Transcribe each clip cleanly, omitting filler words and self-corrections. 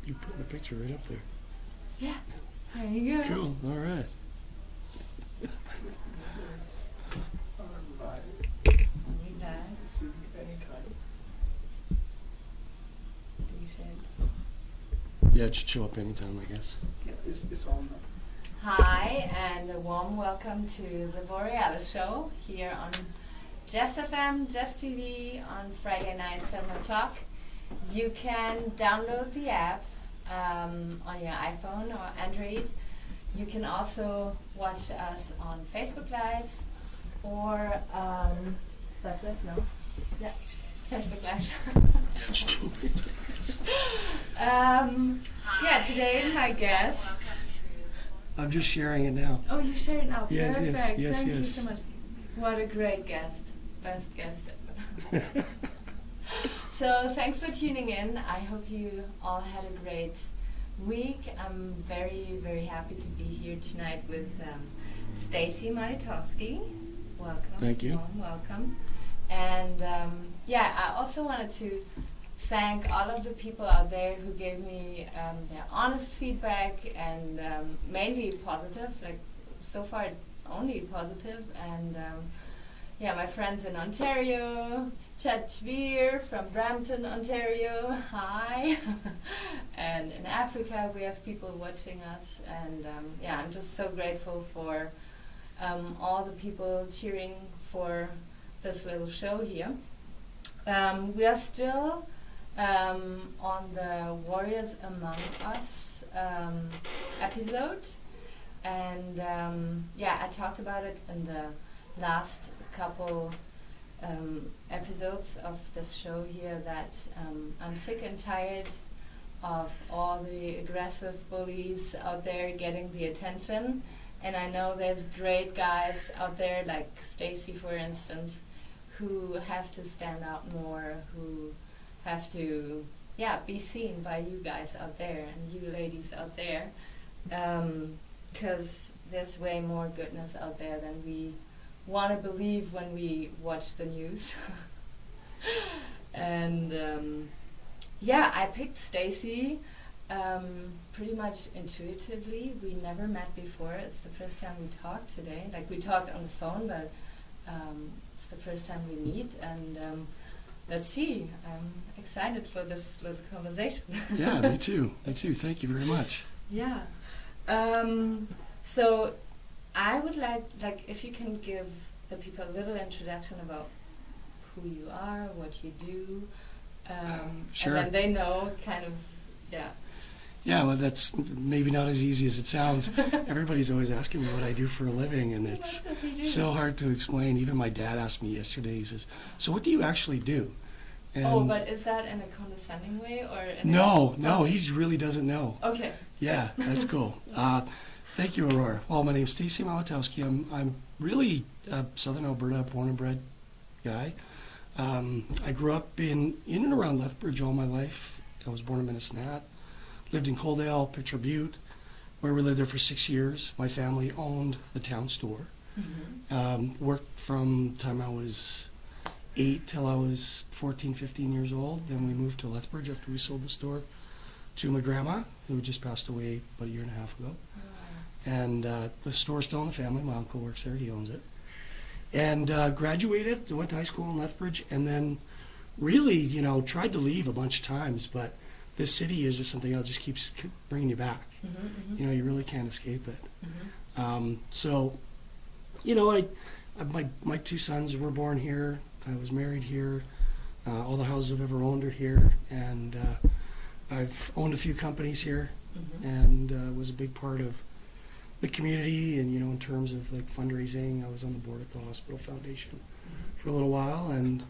you put the picture right up there. Yeah. There you go. Cool. All right. Yeah, it should show up anytime, I guess. It's on. Hi, and a warm welcome to the Borealis Show here on Jess FM, Jess TV on Friday night, 7 o'clock. You can download the app on your iPhone or Android. You can also watch us on Facebook Live or, that's it? No? Yeah, Facebook Live. Stupid. Yeah, today my guest. I'm just sharing it now. Oh, you share it now. Yes, Perfect. yes, Thank you yes. so much. What a great guest. Best guest ever. So thanks for tuning in. I hope you all had a great week. I'm very, very happy to be here tonight with Stacy Maritowski. Welcome. Thank you. Welcome. And yeah, I also wanted to thank all of the people out there who gave me their honest feedback and mainly positive, like so far only positive. And yeah, my friends in Ontario, Chad Schweer from Brampton, Ontario, hi. And in Africa we have people watching us, and yeah, I'm just so grateful for all the people cheering for this little show here. We are still on the Warriors Among Us episode, and yeah, I talked about it in the last couple episodes of this show here that I'm sick and tired of all the aggressive bullies out there getting the attention, and I know there's great guys out there like Stacy, for instance, who have to stand out more, who have to, yeah, be seen by you guys out there and you ladies out there, because there's way more goodness out there than we want to believe when we watch the news. And yeah, I picked Stacy pretty much intuitively. We never met before. It's the first time we talked today. Like, we talked on the phone, but it's the first time we meet, and let's see. I'm excited for this little conversation. Yeah, me too. Me too. Thank you very much. Yeah. So I would like if you can give the people a little introduction about who you are, what you do, sure. And then they know kind of, yeah. Yeah, well, that's maybe not as easy as it sounds. Everybody's always asking me what I do for a living, and it's so hard to explain. Even my dad asked me yesterday, he says, "So what do you actually do?" And oh, but is that in a condescending way or? No, he really doesn't know. Okay. Yeah, that's cool. Thank you, Aurora. Well, my name's Stacy Malatowski. I'm really a Southern Alberta born and bred guy. I grew up in and around Lethbridge all my life. I was born in Minnesota. Lived in Coaldale, Pitcher Butte, where we lived there for 6 years. My family owned the town store. Mm-hmm. Worked from the time I was 8 till I was 14, 15 years old. Then we moved to Lethbridge after we sold the store to my grandma, who just passed away about a year and a half ago. And the store's still in the family. My uncle works there. He owns it. And graduated, went to high school in Lethbridge, and then really, you know, tried to leave a bunch of times, but this city is just something that just keeps bringing you back. Mm-hmm, mm-hmm. You know, you really can't escape it. Mm-hmm. So, you know, my 2 sons were born here. I was married here. All the houses I've ever owned are here, and I've owned a few companies here, mm-hmm. and was a big part of the community. And, you know, in terms of like fundraising, I was on the board at the hospital foundation mm-hmm. for a little while, and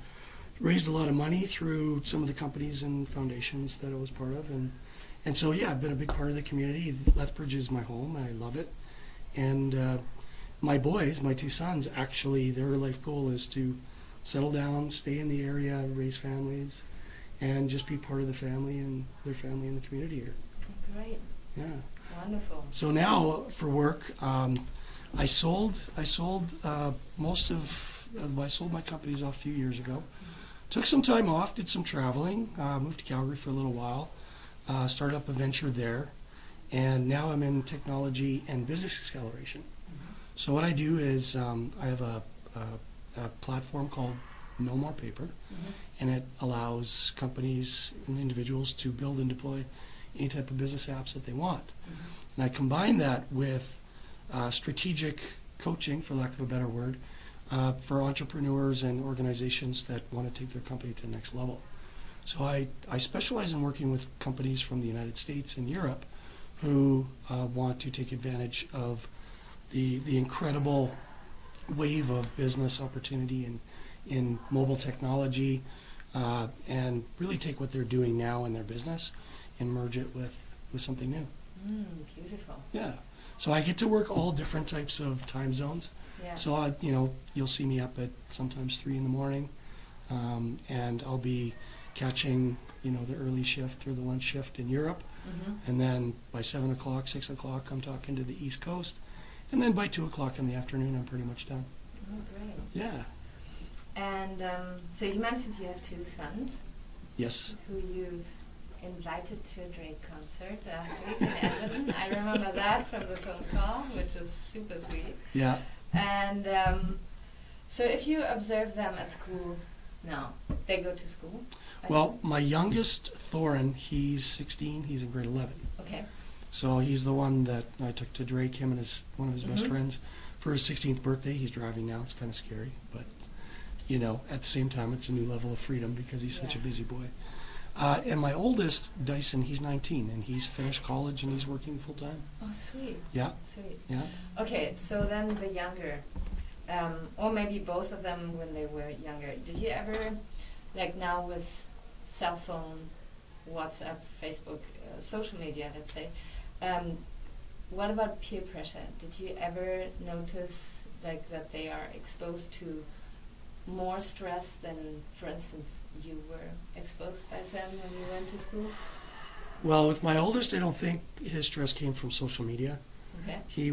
raised a lot of money through some of the companies and foundations that I was part of, and so yeah, I've been a big part of the community. Lethbridge is my home. I love it, and my boys, my 2 sons, actually their life goal is to settle down, stay in the area, raise families, and just be part of the family and their family in the community here. Great. Yeah. Wonderful. So now for work, I sold most of I sold my companies off a few years ago. Took some time off, did some traveling, moved to Calgary for a little while, started up a venture there, and now I'm in technology and business acceleration. So what I do is I have a platform called No More Paper, and it allows companies and individuals to build and deploy any type of business apps that they want. And I combine that with strategic coaching, for lack of a better word, for entrepreneurs and organizations that want to take their company to the next level. So I specialize in working with companies from the United States and Europe who want to take advantage of the incredible wave of business opportunity in mobile technology, and really take what they're doing now in their business and merge it with something new. Beautiful. Yeah. So I get to work all different types of time zones. Yeah. So you'll see me up at sometimes 3 in the morning, and I'll be catching the early shift or the lunch shift in Europe, and then by 7 o'clock, 6 o'clock, I'm talking to the East Coast, and then by 2 o'clock in the afternoon, I'm pretty much done. Oh, great. Yeah. And so you mentioned you have 2 sons. Yes. Who you invited to a Drake concert last week in Edmonton. I remember that from the phone call, which was super sweet. Yeah. And so if you observe them at school now, they go to school? Well, my youngest, Thorin, he's 16. He's in grade 11. Okay. So he's the one that I took to Drake, him and one of his best friends, for his 16th birthday. He's driving now. It's kind of scary, but at the same time, it's a new level of freedom because he's such a busy boy. And my oldest, Dyson, he's 19, and he's finished college and he's working full time. Oh, sweet. Yeah. Sweet. Yeah. Okay, so then the younger, or maybe both of them when they were younger, did you ever, like now with cell phone, WhatsApp, Facebook, social media, let's say, what about peer pressure? Did you ever notice like that they are exposed to more stress than, for instance, you were exposed by them when you went to school? Well, with my oldest, I don't think his stress came from social media. Okay. He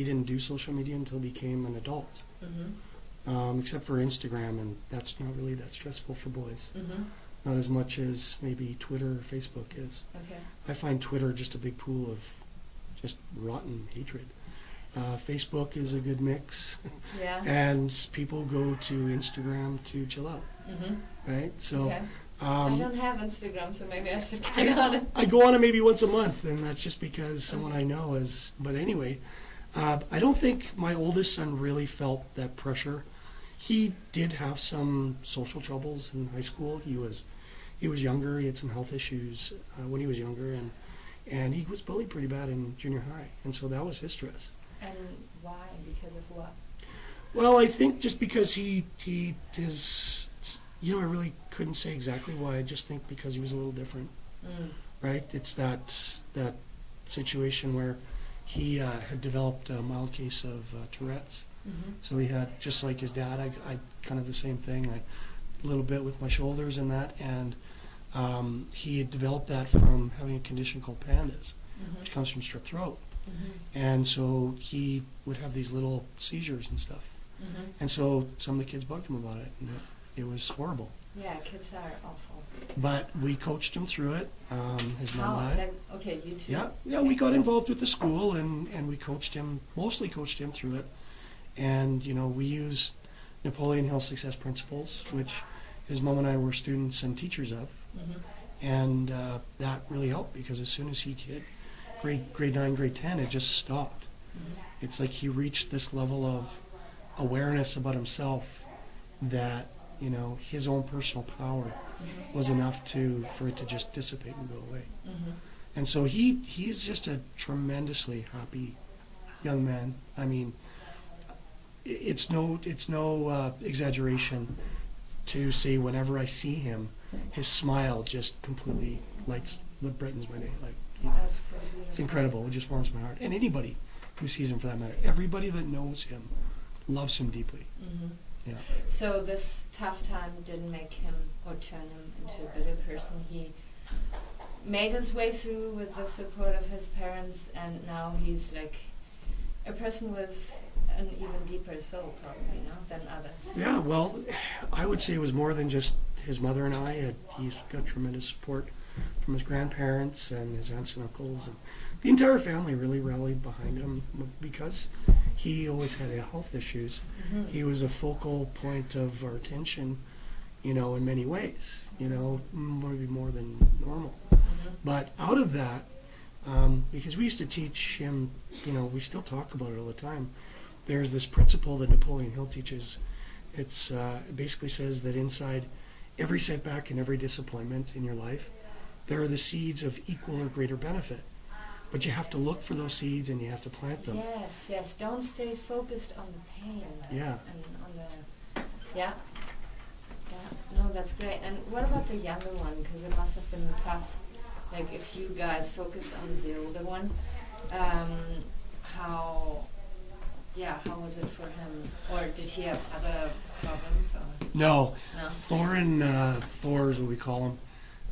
didn't do social media until he became an adult, except for Instagram, and that's not really that stressful for boys. Not as much as maybe Twitter or Facebook is. Okay. I find Twitter just a big pool of just rotten hatred. Facebook is a good mix, and people go to Instagram to chill out, right? So I don't have Instagram, so maybe I should get on it. I go on it maybe once a month, and that's just because someone I know is. But anyway, I don't think my oldest son really felt that pressure. He did have some social troubles in high school. He was younger. He had some health issues when he was younger, and he was bullied pretty bad in junior high, and so that was his stress. And why? Because of what? Well, I think just because he is, I really couldn't say exactly why. I just think because he was a little different, right? It's that situation where he had developed a mild case of Tourette's. So he had, just like his dad, I kind of the same thing, a little bit with my shoulders and that, and he had developed that from having a condition called pandas, which comes from strep throat. And so he would have these little seizures and stuff. And so some of the kids bugged him about it, and it was horrible. Yeah, kids are awful. But we coached him through it, his mom and I. Like, okay, you two. Yeah, we got involved with the school, and we mostly coached him through it. And, we use Napoleon Hill Success Principles, which his mom and I were students and teachers of. And that really helped, because as soon as he hit grade 9, grade 10, it just stopped. It's like he reached this level of awareness about himself that, his own personal power was enough for it to just dissipate and go away. And so he's just a tremendously happy young man. I mean, it's no exaggeration to say whenever I see him, his smile just completely brightens my day. It's incredible. It just warms my heart. And anybody who sees him, for that matter, everybody that knows him loves him deeply. Yeah. So this tough time didn't make him or turn him into a bitter person. He made his way through with the support of his parents, and now he's like a person with an even deeper soul, probably, than others. Yeah, well, I would say it was more than just his mother and I. He's got tremendous support from his grandparents and his aunts and uncles. And the entire family really rallied behind him because he always had health issues. Mm-hmm. He was a focal point of our attention, in many ways, maybe more than normal. Mm-hmm. But out of that, because we used to teach him, we still talk about it all the time. There's this principle that Napoleon Hill teaches. It basically says that inside every setback and every disappointment in your life, there are the seeds of equal or greater benefit. But you have to look for those seeds and you have to plant them. Yes. Don't stay focused on the pain. Yeah. And on the, yeah. No, that's great. And what about the younger one? Because it must have been tough. Like if you guys focus on the older one, how was it for him? Or did he have other problems? Or? No. Thor is what we call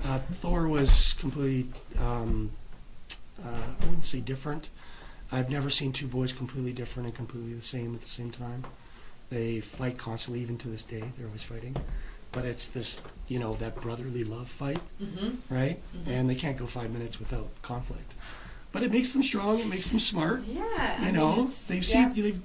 him. Thor was completely, I wouldn't say different. I've never seen two boys completely different and completely the same at the same time. They fight constantly, even to this day. They're always fighting. But it's this, that brotherly love fight, Mm-hmm. right? Mm-hmm. And they can't go 5 minutes without conflict. But it makes them strong. It makes them smart. Yeah.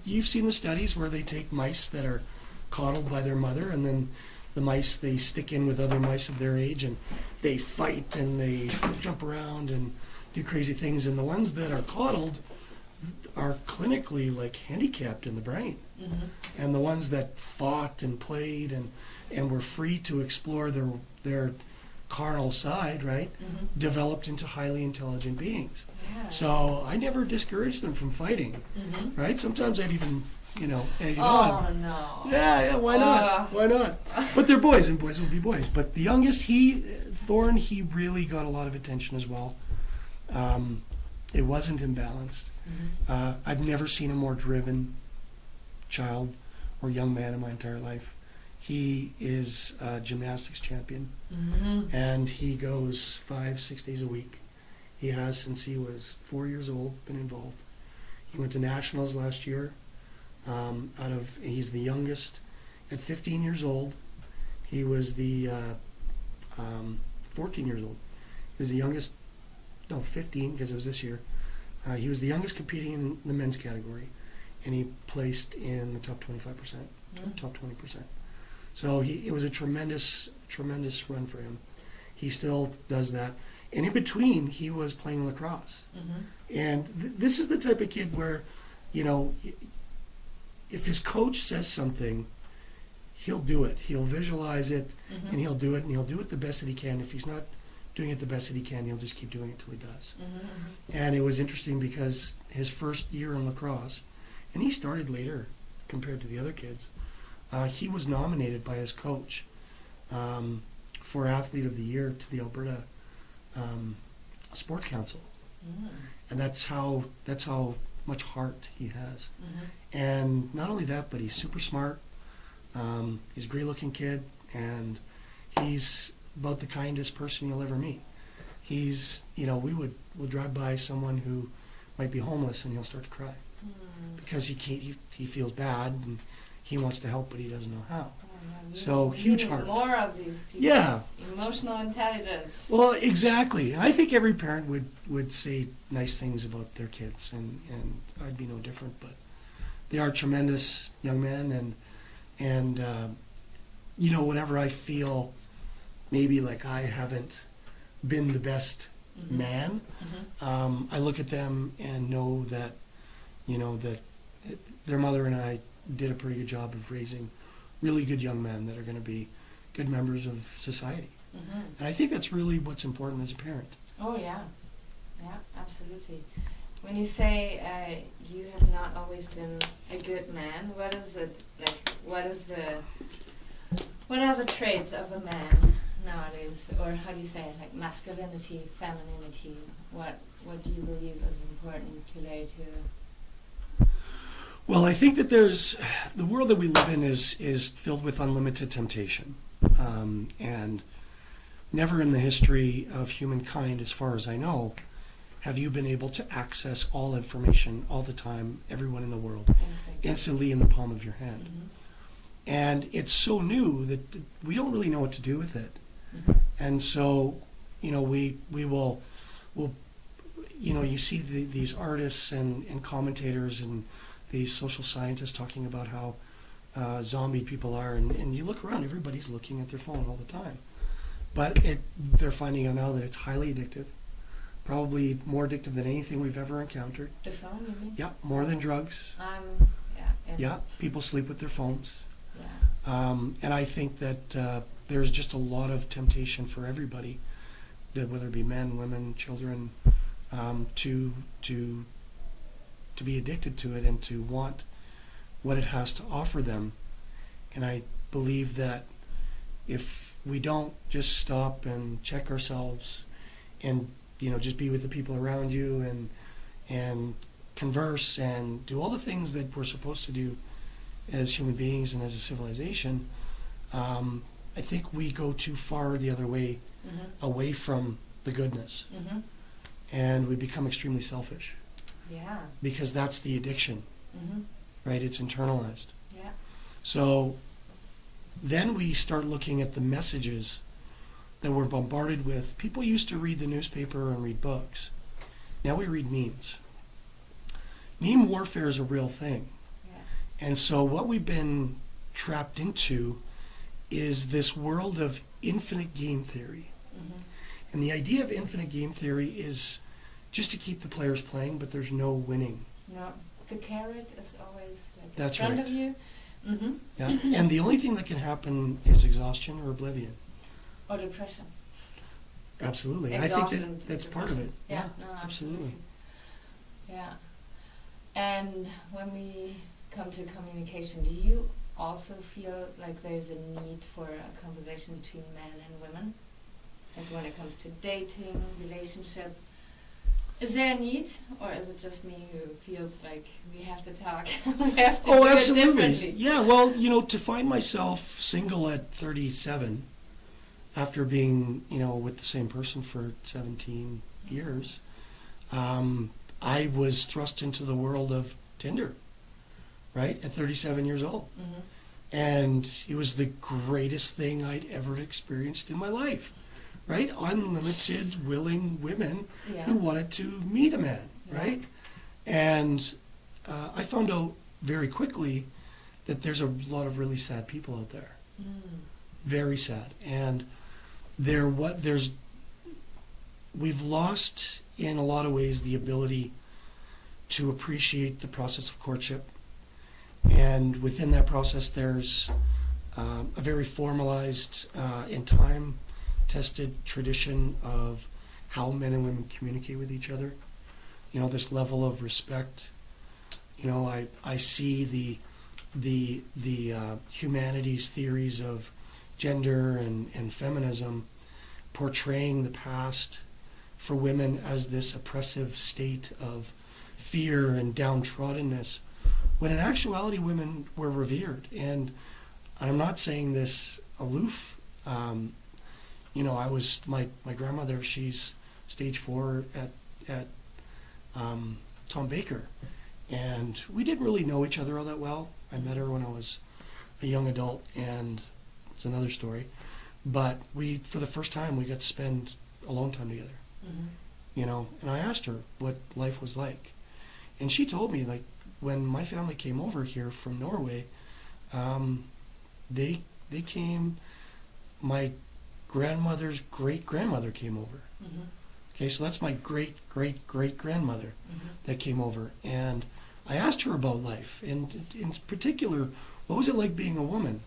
You've seen the studies where they take mice that are coddled by their mother, and then the mice, they stick in with other mice of their age, and they fight and they jump around and do crazy things. And the ones that are coddled are clinically handicapped in the brain. Mm-hmm. And the ones that fought and played and were free to explore their carnal side, right, Mm-hmm. developed into highly intelligent beings. Yeah. So I never discouraged them from fighting, Mm-hmm. right? Sometimes I'd even, egg it Oh on. no. Yeah, why not? Why not? But they're boys, and boys will be boys. But the youngest, Thorn, he really got a lot of attention as well. It wasn't imbalanced. Mm-hmm. I've never seen a more driven child or young man in my entire life. He is a gymnastics champion, Mm-hmm. and he goes 5-6 days a week. He has since he was 4 years old been involved. He went to nationals last year. He's the youngest. At 15 years old, he was the 14 years old. He was the youngest. No, 15 because it was this year. He was the youngest competing in the men's category, and he placed in the top 25%, top 20%. So it was a tremendous run for him. He still does that. And in between, he was playing lacrosse. Mm-hmm. And this is the type of kid where, if his coach says something, he'll do it. He'll visualize it, Mm-hmm. and he'll do it, and he'll do it the best that he can. If he's not doing it the best that he can, he'll just keep doing it till he does. Mm-hmm. And it was interesting because his first year in lacrosse, and he started later compared to the other kids, he was nominated by his coach for Athlete of the Year to the Alberta Sports Council. Mm-hmm. And that's how much heart he has. Mm-hmm. And not only that, but he's super smart. He's a great-looking kid, and he's about the kindest person you'll ever meet. He's, we'll drive by someone who might be homeless, and he'll start to cry because he feels bad and he wants to help, but he doesn't know how. So huge heart. More of these people. Yeah. Emotional intelligence. Well, exactly. I think every parent would say nice things about their kids, and I'd be no different. But they are tremendous young men, and whenever I feel maybe like I haven't been the best Mm-hmm. man, Mm-hmm. I look at them and know that, that their mother and I did a pretty good job of raising really good young men that are going to be good members of society. Mm-hmm. And I think that's really what's important as a parent. Oh yeah, absolutely. When you say you have not always been a good man, what is it like? What are the traits of a man nowadays, or how do you say it? Like masculinity, femininity. What do you believe is important today to? Well, I think that the world that we live in is filled with unlimited temptation, and never in the history of humankind, as far as I know, have you been able to access all information all the time, everyone in the world, instantly in the palm of your hand. Mm-hmm. And it's so new that we don't really know what to do with it. Mm-hmm. And so, we'll you see these artists and commentators and these social scientists talking about how zombie people are, and you look around, everybody's looking at their phone all the time. But they're finding out now that it's highly addictive, probably more addictive than anything we've ever encountered. The phone, you mean? Yeah, more than drugs. Yeah, people sleep with their phones. Yeah. And I think that there's just a lot of temptation for everybody, whether it be men, women, children, to be addicted to it and to want what it has to offer them. And I believe that if we don't just stop and check ourselves and just be with the people around you and converse and do all the things that we're supposed to do as human beings and as a civilization, I think we go too far the other way, away from the goodness. And we become extremely selfish. Yeah. Because that's the addiction, right? It's internalized. Yeah. So then we start looking at the messages that we're bombarded with. People used to read the newspaper and read books. Now we read memes. Meme warfare is a real thing. Yeah. And so what we've been trapped into is this world of infinite game theory. And the idea of infinite game theory is just to keep the players playing, but there's no winning. No, the carrot is always That's in front right. of you. Yeah. And the only thing that can happen is exhaustion or oblivion. Or depression. Absolutely. Exhaustion, I think that's part of it. Yeah, no, absolutely. Yeah. And when we come to communication, do you also feel like there's a need for a conversation between men and women? Like when it comes to dating, relationship, is there a need, or is it just me who feels like we have to talk, we have to do absolutely. it differently? Yeah, well, to find myself single at 37, after being, with the same person for 17 years, I was thrust into the world of Tinder, right, at 37 years old. And it was the greatest thing I'd ever experienced in my life. Right? Unlimited, willing women who wanted to meet a man, right? And I found out very quickly that there's a lot of really sad people out there. Very sad. And we've lost, in a lot of ways, the ability to appreciate the process of courtship. And within that process, there's a very formalized and time-tested tradition of how men and women communicate with each other. This level of respect. I see the humanities theories of gender and feminism portraying the past for women as this oppressive state of fear and downtroddenness, when in actuality women were revered. And I'm not saying this aloof. I was my grandmother. She's stage 4 at Tom Baker, and we didn't really know each other all that well. I met her when I was a young adult, and it's another story. But for the first time, we got to spend alone time together. And I asked her what life was like, and she told me, like, when my family came over here from Norway, they came. My grandmother's great-grandmother came over. Okay, so that's my great-great-great-grandmother that came over. And I asked her about life, and in particular, what was it like being a woman?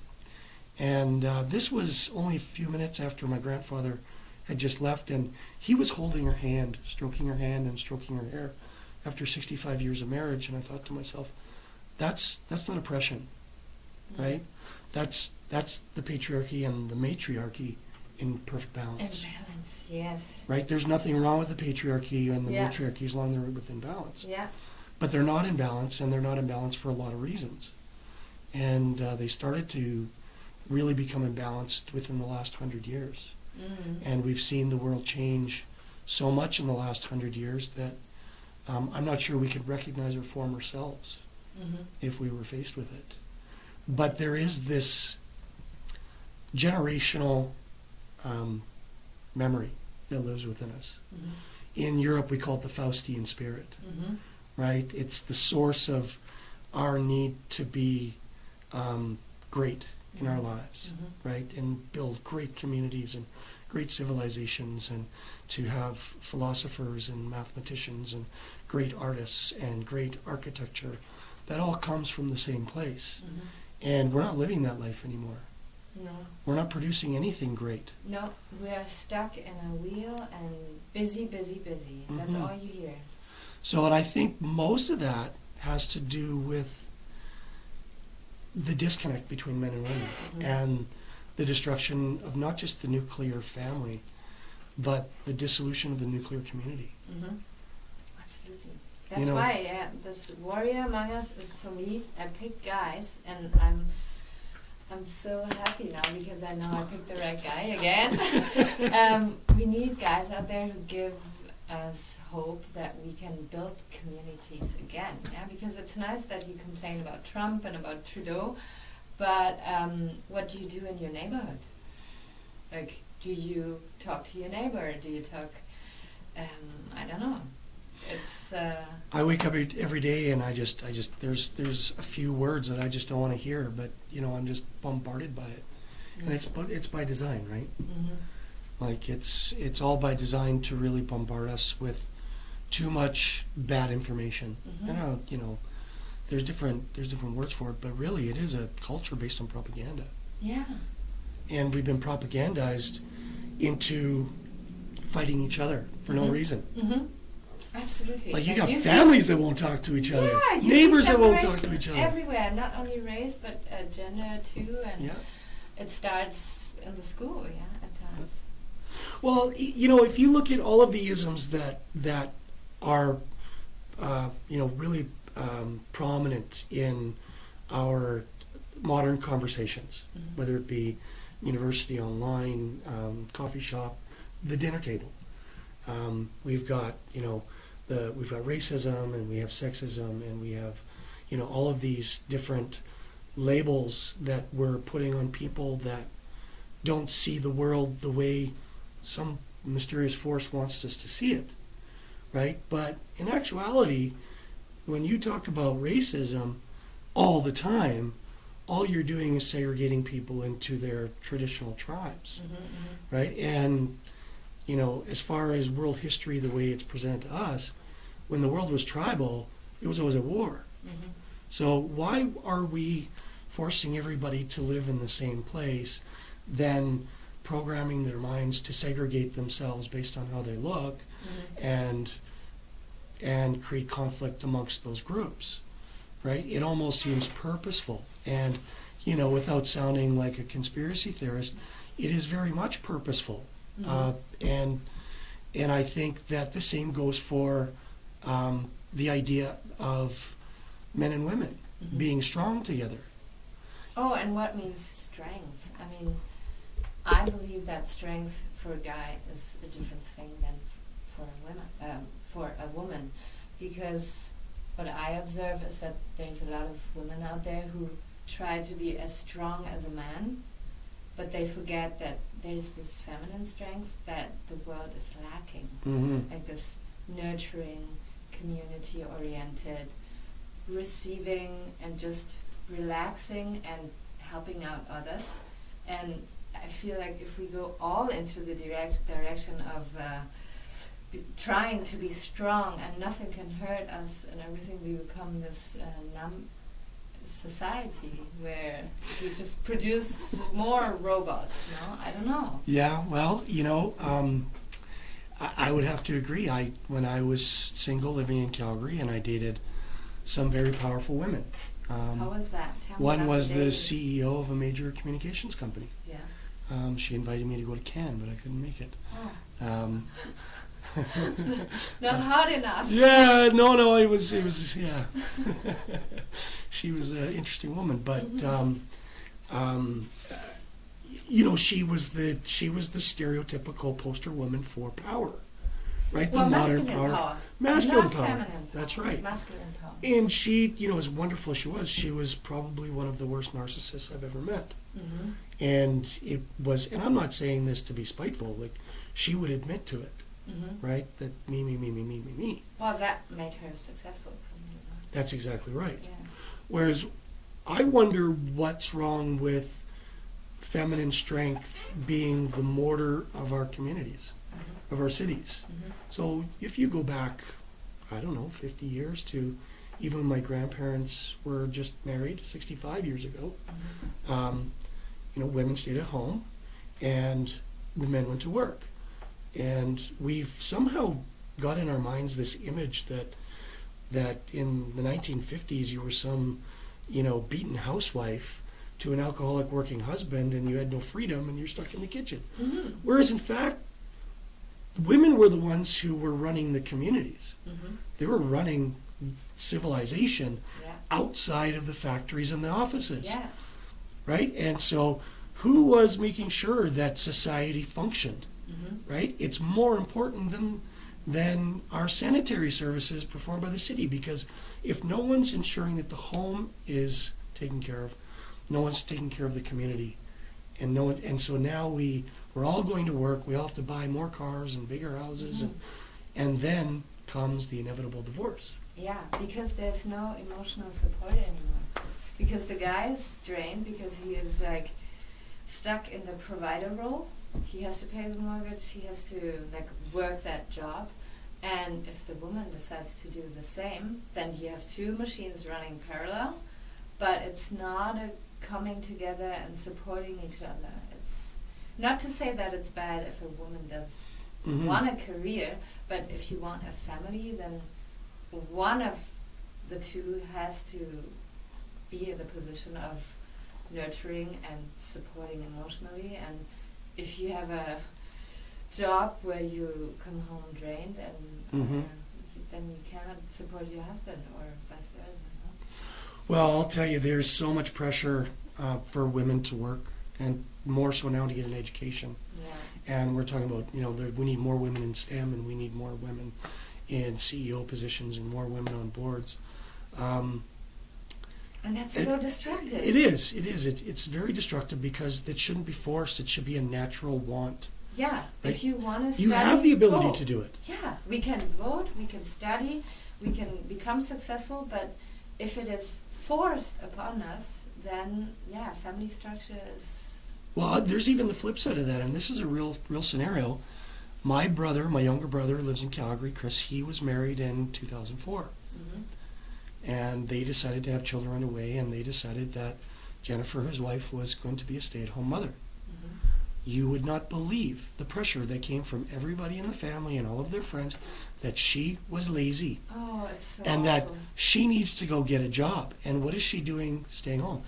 And this was only a few minutes after my grandfather had just left, and he was holding her hand, stroking her hand and stroking her hair after 65 years of marriage. And I thought to myself, that's not oppression, right? That's the patriarchy and the matriarchy in perfect balance. In balance, yes. Right? There's nothing wrong with the patriarchy and the matriarchy as long as they're within balance. Yeah. But they're not in balance, and they're not in balance for a lot of reasons. And they started to really become imbalanced within the last 100 years. And we've seen the world change so much in the last 100 years that I'm not sure we could recognize our former selves if we were faced with it. But there is this generational memory that lives within us. Mm-hmm. In Europe, we call it the Faustian spirit, Mm-hmm. right? It's the source of our need to be great in our lives, Mm-hmm. right? And build great communities and great civilizations, and to have philosophers and mathematicians and great artists and great architecture. That all comes from the same place. Mm-hmm. And we're not living that life anymore. No. We're not producing anything great. No, we're stuck in a wheel and busy, busy, busy. That's Mhm. all you hear. So, and I think most of that has to do with the disconnect between men and women, Mhm. and the destruction of not just the nuclear family, but the dissolution of the nuclear community. Mm-hmm. Absolutely. That's You know- why this warrior among us is for me. I pick guys, and I'm so happy now because I know I picked the right guy again. We need guys out there who give us hope that we can build communities again. Yeah, because it's nice that you complain about Trump and about Trudeau, but what do you do in your neighborhood? Like, do you talk to your neighbor? Do you talk? I don't know. It's. I wake up every day and I just there's a few words that I just don't want to hear, but I'm just bombarded by it, and it's by design, right? Mm-hmm. Like it's all by design to really bombard us with too much bad information. Mhm. And there's different words for it, but really it is a culture based on propaganda, Yeah. and we've been propagandized into fighting each other for no Mhm. reason. Mm-hmm. Absolutely. Like you got see- families that won't talk to each other, Yeah, you see neighbors that won't talk to separation each other. everywhere, not only race but gender too, and Yeah. it starts in the school, yeah, at times. Well, if you look at all of the isms that are, really prominent in our modern conversations, Mhm. whether it be university, online, coffee shop, the dinner table, we've got we've got racism, and we have sexism, and we have all of these different labels that we're putting on people that don't see the world the way some mysterious force wants us to see it, right? But in actuality, when you talk about racism all the time, all you're doing is segregating people into their traditional tribes, Mm-hmm, mm-hmm. right? And, as far as world history, the way it's presented to us, when the world was tribal, it was always at war. Mm-hmm. So why are we forcing everybody to live in the same place, then programming their minds to segregate themselves based on how they look, Mm-hmm. and create conflict amongst those groups, right? It almost seems purposeful. And, without sounding like a conspiracy theorist, it is very much purposeful. Mhm. And I think that the same goes for the idea of men and women Mhm. being strong together. Oh, and what means strength? I mean, I believe that strength for a guy is a different thing than for a woman, because what I observe is that there's a lot of women out there who try to be as strong as a man, but they forget that there's this feminine strength that the world is lacking, Mm-hmm. like this nurturing, community-oriented, receiving and just relaxing and helping out others. And I feel like if we go all into the direction of trying to be strong and nothing can hurt us and everything, we become this numb society where we just produce more robots, I don't know. Yeah, well, I would have to agree. When I was single living in Calgary, and I dated some very powerful women. How was that? Tell me One about was the dating. CEO of a major communications company. Yeah. She invited me to go to Cannes, but I couldn't make it. Oh. Not hard enough. Yeah, no, it was, yeah. She was an interesting woman, but she was the stereotypical poster woman for power, right? Well, the modern masculine power. power. Masculine Not power. feminine That's power. right. Masculine power. And she, as wonderful as she was probably one of the worst narcissists I've ever met. Mm-hmm. And it was, and I'm not saying this to be spiteful, like, she would admit to it, Mm-hmm. right? That me. Well, that made her successful. Probably. That's exactly right. Yeah. Whereas I wonder what's wrong with feminine strength being the mortar of our communities, Mm-hmm. of our cities. Mm-hmm. So if you go back, I don't know, 50 years to even when my grandparents were just married 65 years ago, Mm-hmm. Women stayed at home and the men went to work. And we've somehow got in our minds this image that in the 1950s you were some, beaten housewife to an alcoholic working husband and you had no freedom and you're stuck in the kitchen. Mm-hmm. Whereas in fact, women were the ones who were running the communities. Mm-hmm. They were running civilization Yeah. outside of the factories and the offices, Yeah. right? And so who was making sure that society functioned, Mm-hmm. right? It's more important than our sanitary services performed by the city, because if no one's ensuring that the home is taken care of, no one's taking care of the community, and so now we're all going to work. We all have to buy more cars and bigger houses, Mm-hmm. and then comes the inevitable divorce. Yeah, because there's no emotional support anymore. Because the guy's drained because he is like stuck in the provider role. He has to pay the mortgage, he has to work that job. And if the woman decides to do the same, then you have two machines running parallel, but it's not a coming together and supporting each other. It's not to say that it's bad if a woman does Mm-hmm. want a career, but if you want a family, then one of the two has to be in the position of nurturing and supporting emotionally. And if you have a job where you come home drained and Mhm. then you cannot support your husband, or vice versa. No? Well, I'll tell you, there's so much pressure for women to work, and more so now to get an education. Yeah. And we're talking about, we need more women in STEM, and we need more women in CEO positions, and more women on boards. And that's so destructive. It is. It's very destructive because it shouldn't be forced. It should be a natural want. Yeah. Right? If you want to study, You have the ability go. to do it. Yeah, we can vote, we can study, we can become successful, but if it is forced upon us, then family structure is... Well, there's even the flip side of that, and this is a real scenario. My younger brother, lives in Calgary. Chris, he was married in 2004. Mhm. And they decided to have children right away, and they decided that Jennifer, his wife, was going to be a stay-at-home mother. Mhm. You would not believe the pressure that came from everybody in the family and all of their friends that she was lazy Oh, it's so and that awful. she needs to go get a job. And what is she doing staying home?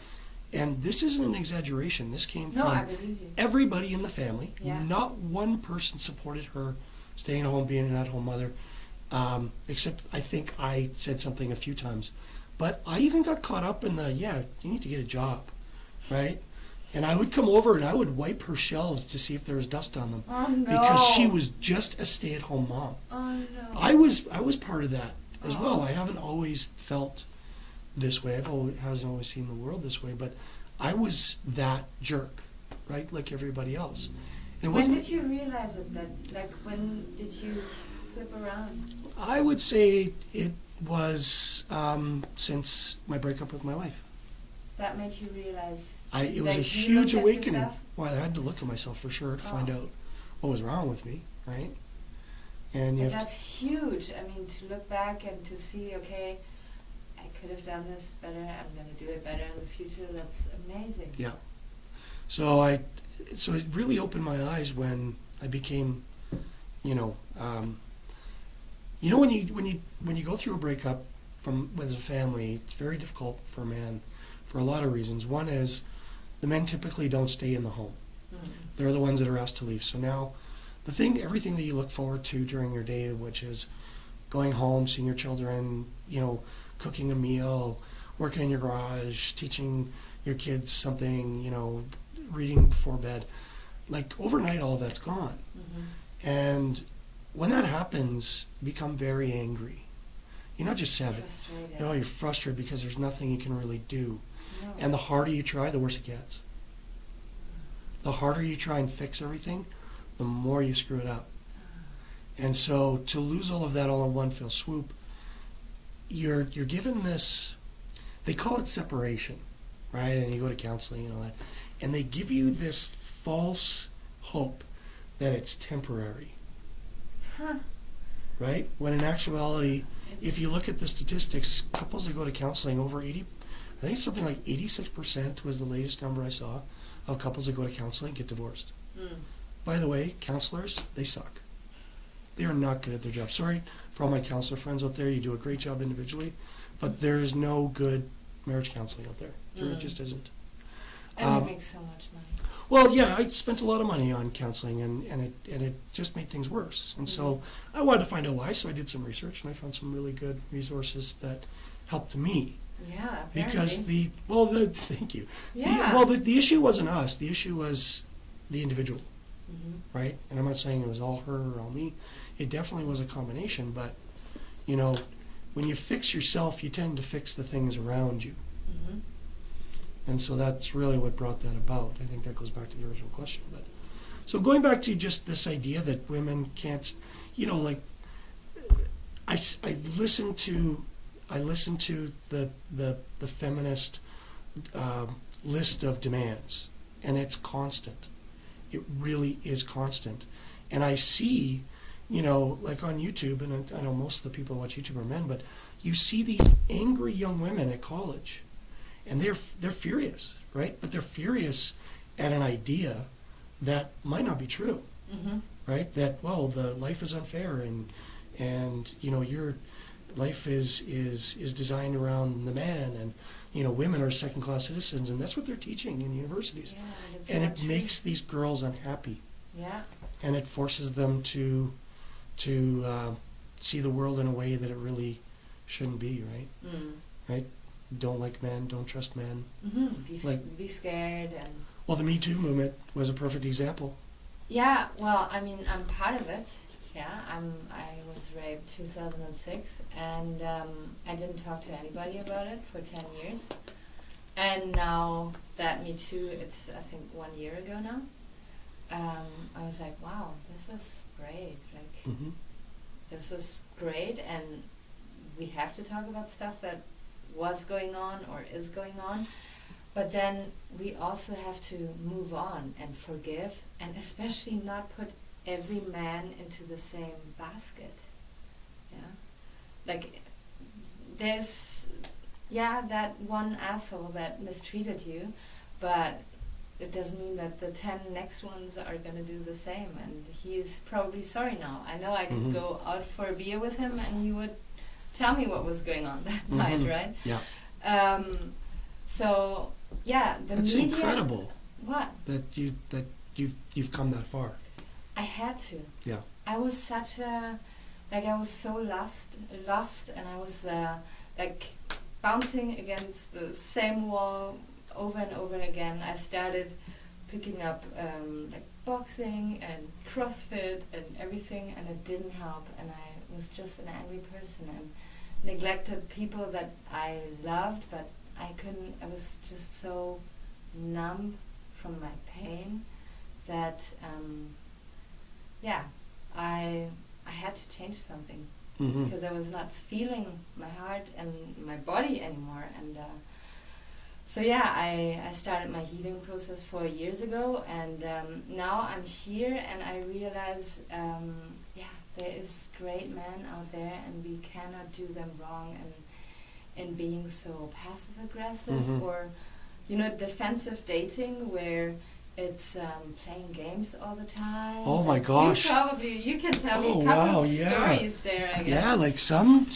And this isn't an exaggeration. This came No, I from believe you. everybody in the family. Yeah. Not one person supported her staying at home, being an at-home mother, except I think I said something a few times. But I even got caught up in you need to get a job, right? And I would come over and I would wipe her shelves to see if there was dust on them. Oh, no. Because she was just a stay-at-home mom. Oh, no. I was part of that as well. Oh. I haven't always felt this way. Hasn't always seen the world this way, but I was that jerk, right? Like everybody else. And it When wasn't, did you realize it? When did you flip around? I would say it was since my breakup with my wife. That made you realize... It was a you huge looked at awakening. yourself? Well, I had to look at myself for sure to find Oh. out what was wrong with me, right? And you But have that's huge. I mean, to look back and to see, okay, I could have done this better. I'm going to do it better in the future. That's amazing. yeah. So it really opened my eyes when I became, when you go through a breakup with a family, it's very difficult for a man for a lot of reasons. One is the men typically don't stay in the home. Mm. They're the ones that are asked to leave. So now everything that you look forward to during your day, which is going home, seeing your children, cooking a meal, working in your garage, teaching your kids something, reading before bed, like overnight all of that's gone. Mm-hmm. And when that happens, become very angry. You're not just sad, Frustrated. you're frustrated because there's nothing you can really do. No. And the harder you try, the worse it gets. The harder you try and fix everything, the more you screw it up. And so to lose all of that all in one fell swoop, you're given this, they call it separation, right? And you go to counseling and all that. And they give you this false hope that it's temporary, Huh. right? When in actuality, It's- if you look at the statistics, couples that go to counseling, over 80, I think it's something like 86% was the latest number I saw of couples that go to counseling get divorced. Mm. By the way, counselors, they suck. They are not good at their job. Sorry for all my counselor friends out there. You do a great job individually, but there is no good marriage counseling out there. There just isn't. And they make so much money. Well, yeah, I spent a lot of money on counseling, and it just made things worse. And so I wanted to find out why, so I did some research, and I found some really good resources that helped me. Yeah, Because apparently. thank you. Yeah. The issue wasn't us. The issue was the individual, Mhm. right? And I'm not saying it was all her or all me. It definitely was a combination, but, when you fix yourself, you tend to fix the things around you. Mhm. And so that's really what brought that about. I think that goes back to the original question. But so going back to just this idea that women can't, like I listen to the feminist list of demands, and it's constant. It really is constant. And I see, like on YouTube, and I know most of the people who watch YouTube are men, but you see these angry young women at college. And they're furious, right? But they're furious at an idea that might not be true, Mhm. right? That the life is unfair, and your life is designed around the man, and women are second-class citizens, and that's what they're teaching in universities, Yeah, and it's and not it true. makes these girls unhappy, Yeah. and it forces them to see the world in a way that it really shouldn't be, right? Mm. Right? Don't like men, don't trust men. Mm-hmm. Be scared and. Well, the Me Too movement was a perfect example. Yeah, well, I mean, I'm part of it. Yeah, I was raped 2006, and I didn't talk to anybody about it for 10 years. And now that Me Too, it's I think 1 year ago now. I was like, wow, this is great. Like, Mm-hmm. this is great, and we have to talk about stuff that was going on or is going on. But then we also have to move on and forgive, and especially not put every man into the same basket. Yeah, like there's that one asshole that mistreated you, but it doesn't mean that the 10 next ones are gonna do the same. And he's probably sorry now. I know I could go out for a beer with him, and he would tell me what was going on that night, right? Yeah. So yeah, the That's media. incredible What? that you've come that far. I had to. Yeah. I was such a, I was so lost, and I was bouncing against the same wall over and over again. I started picking up boxing and CrossFit and everything, and it didn't help. And I was just an angry person and neglected people that I loved, but I couldn't. I was just so numb from my pain that I had to change something, Mm-hmm. because I was not feeling my heart and my body anymore. And so I started my healing process 4 years ago, and now I'm here, and I realize there is great men out there, and we cannot do them wrong in being so passive aggressive or defensive dating, where it's playing games all the time. Oh my And gosh. You can tell me Oh, a couple wow, yeah. stories there, I guess. Yeah, like some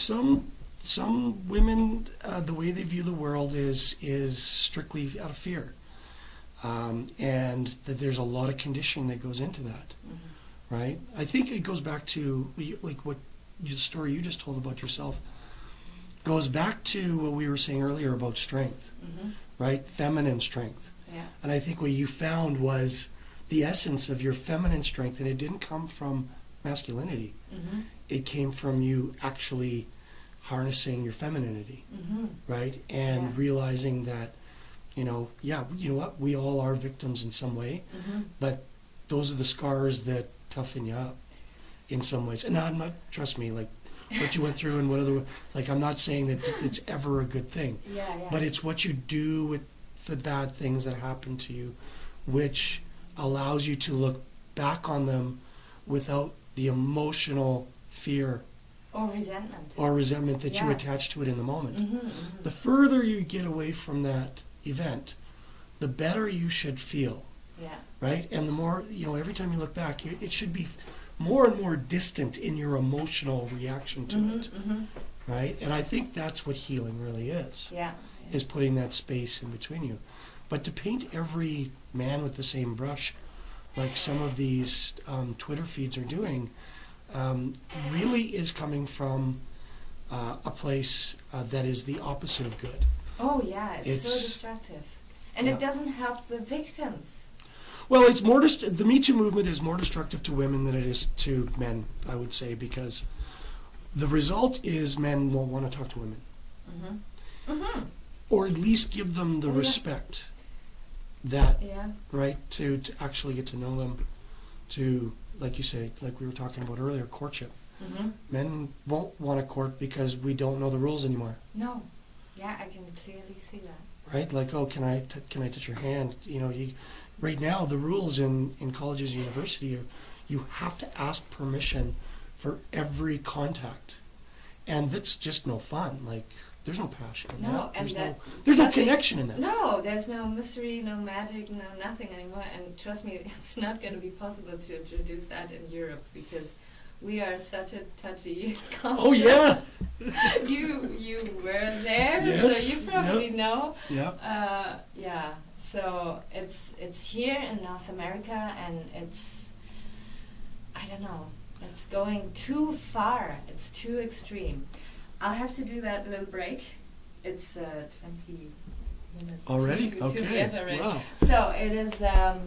women, the way they view the world is strictly out of fear, and that there's a lot of conditioning that goes into that, right? I think it goes back to like what the story you just told about yourself. Goes back to what we were saying earlier about strength, right? Feminine strength. Yeah. And I think what you found was the essence of your feminine strength, and it didn't come from masculinity. Mm-hmm. It came from you actually harnessing your femininity, Mm-hmm. right? And Yeah. realizing that, you know what, we all are victims in some way, Mm-hmm. but those are the scars that toughen you up in some ways. And I'm not, trust me, like what you went through and what other, like I'm not saying that it's ever a good thing, Yeah, yeah. but it's what you do with the bad things that happen to you, which allows you to look back on them without the emotional fear or resentment. or resentment that you Yeah. attach to it in the moment. Mm-hmm, mm-hmm. The further you get away from that event, the better you should feel, Yeah. right? And the more, every time you look back, it should be more and more distant in your emotional reaction to Mm-hmm, it, mm-hmm. right? And I think that's what healing really is Yeah. putting that space in between you. But to paint every man with the same brush, like some of these Twitter feeds are doing, really is coming from a place that is the opposite of good. Oh yeah, it's so It's- destructive, and yeah. it doesn't help the victims. Well, it's more the Me Too movement is more destructive to women than it is to men, I would say, because the result is men won't want to talk to women, Mm-hmm. Mm-hmm. or at least give them the Oh, yeah. respect that, Yeah. right, to actually get to know them, to, like you say, like we were talking about earlier, courtship. Mm-hmm. Men won't want to court because we don't know the rules anymore, No. Yeah, I can clearly see that. right? Like, oh, can I touch your hand? Right now the rules in colleges and university are you have to ask permission for every contact, and that's just no fun. Like, there's no passion in No, that. and There's no trust me, connection in that. No, there's no mystery, no magic, no nothing anymore. And trust me, it's not going to be possible to introduce that in Europe because we are such a touchy culture. Oh yeah, You were there, Yes, so you probably yep. know. yeah. Yeah. So it's here in North America, and it's, I don't know, it's going too far. It's too extreme. I'll have to do that little break. It's 20 minutes Already? to Okay. the end already. Wow. So it is.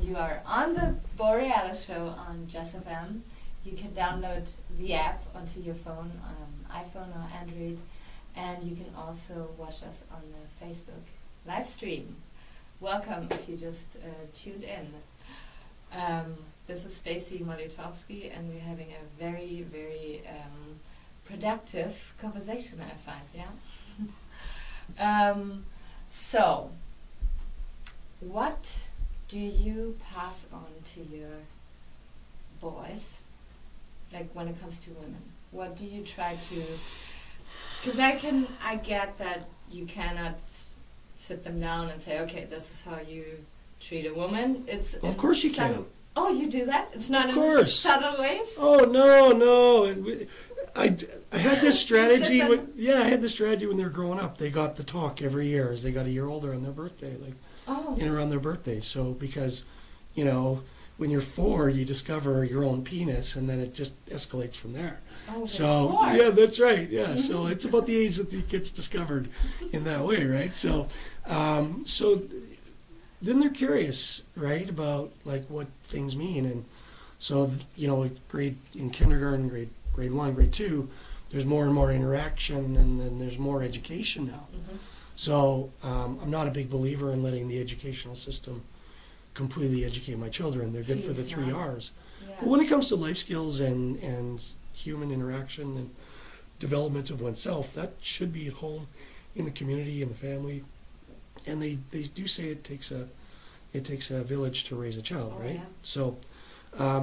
You are on the Borealis show on Jess FM. You can download the app onto your phone, iPhone or Android, and you can also watch us on the Facebook live stream. Welcome if you just tuned in. This is Stacy Molitovsky, and we're having a very, very productive conversation, I find, yeah? So, what do you pass on to your boys, like when it comes to women? What do you try to... Because I get that you cannot sit them down and say, okay, this is how you treat a woman. Of course you can. Oh, you do that? It's not Of in course. subtle ways? Oh no. I had this strategy. Sit them- I had this strategy when they were growing up. They got the talk every year as they got a year older on their birthday, Oh. around their birthday. So because, when you're 4, you discover your own penis, and then it just escalates from there. Oh, So before. yeah, that's right. Yeah, so it's about the age that it gets discovered in that way, right? So, so then they're curious, right, about like what things mean, and so in kindergarten, grade 1, grade 2, there's more and more interaction, and then there's more education now. Mm-hmm. So I'm not a big believer in letting the educational system completely educate my children. They're good for the Please 3 not. R's. Yeah. But when it comes to life skills and human interaction and development of oneself, that should be at home, in the community, in the family. And they do say it takes a village to raise a child, Oh, right? yeah. So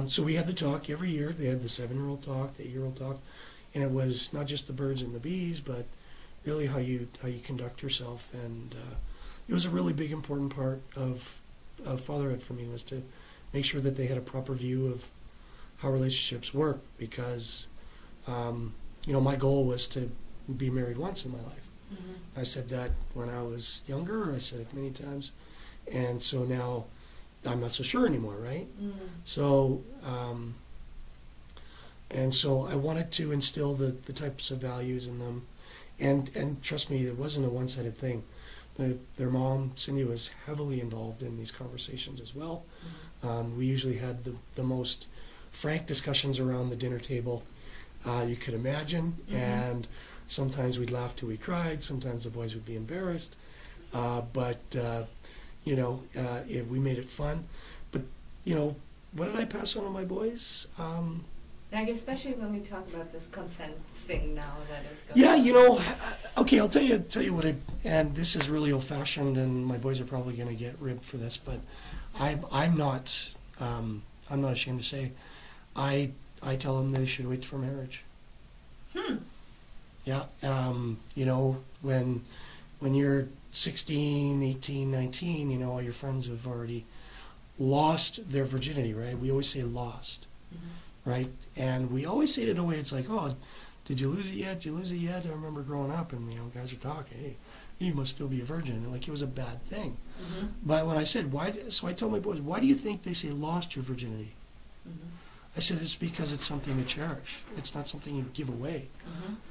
so we had the talk every year. They had the 7-year-old talk, the 8-year-old talk, and it was not just the birds and the bees, but really how you conduct yourself. And it was a really big important part of fatherhood for me, was to make sure that they had a proper view of how relationships work, because my goal was to be married once in my life. Mm-hmm. I said that when I was younger. I said it many times, and so now I'm not so sure anymore, right? Mm. So and so I wanted to instill the types of values in them, and trust me, it wasn't a one-sided thing. Their mom, Cindy, was heavily involved in these conversations as well. Mm. We usually had the most frank discussions around the dinner table you could imagine, and sometimes we'd laugh till we cried, sometimes the boys would be embarrassed, but we made it fun. But, what did I pass on to my boys? Like, especially when we talk about this consent thing now that is going Yeah, okay, I'll tell you what and this is really old-fashioned, and my boys are probably going to get ribbed for this, but I'm not ashamed to say, I tell them they should wait for marriage. Yeah, when you're 16, 18, 19, all your friends have already lost their virginity, right? We always say lost. Right? And we always say it in a way, it's like, oh, did you lose it yet? Did you lose it yet? I remember growing up and, guys are talking, hey, you must still be a virgin. And like, it was a bad thing. But when I said, so I told my boys, why do you think they say lost your virginity? I said, it's because it's something to cherish. It's not something you give away.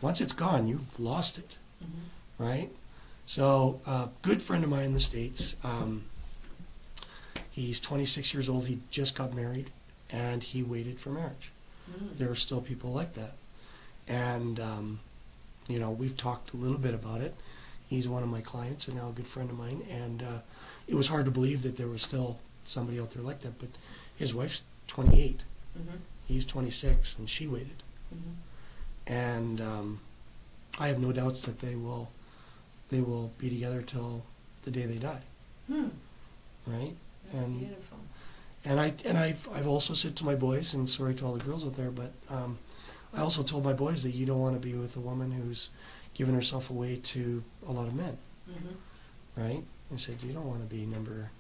Once it's gone, you've lost it. Right? So, a good friend of mine in the States, he's 26 years old, he just got married. And he waited for marriage. There are still people like that. And, we've talked a little bit about it. He's one of my clients and now a good friend of mine. And it was hard to believe that there was still somebody out there like that. But his wife's 28. He's 26, and she waited. And I have no doubts that they will be together till the day they die. Right? That's beautiful. And I've also said to my boys, and sorry to all the girls out there, but I also told my boys that you don't want to be with a woman who's given herself away to a lot of men, right? I said, you don't want to be number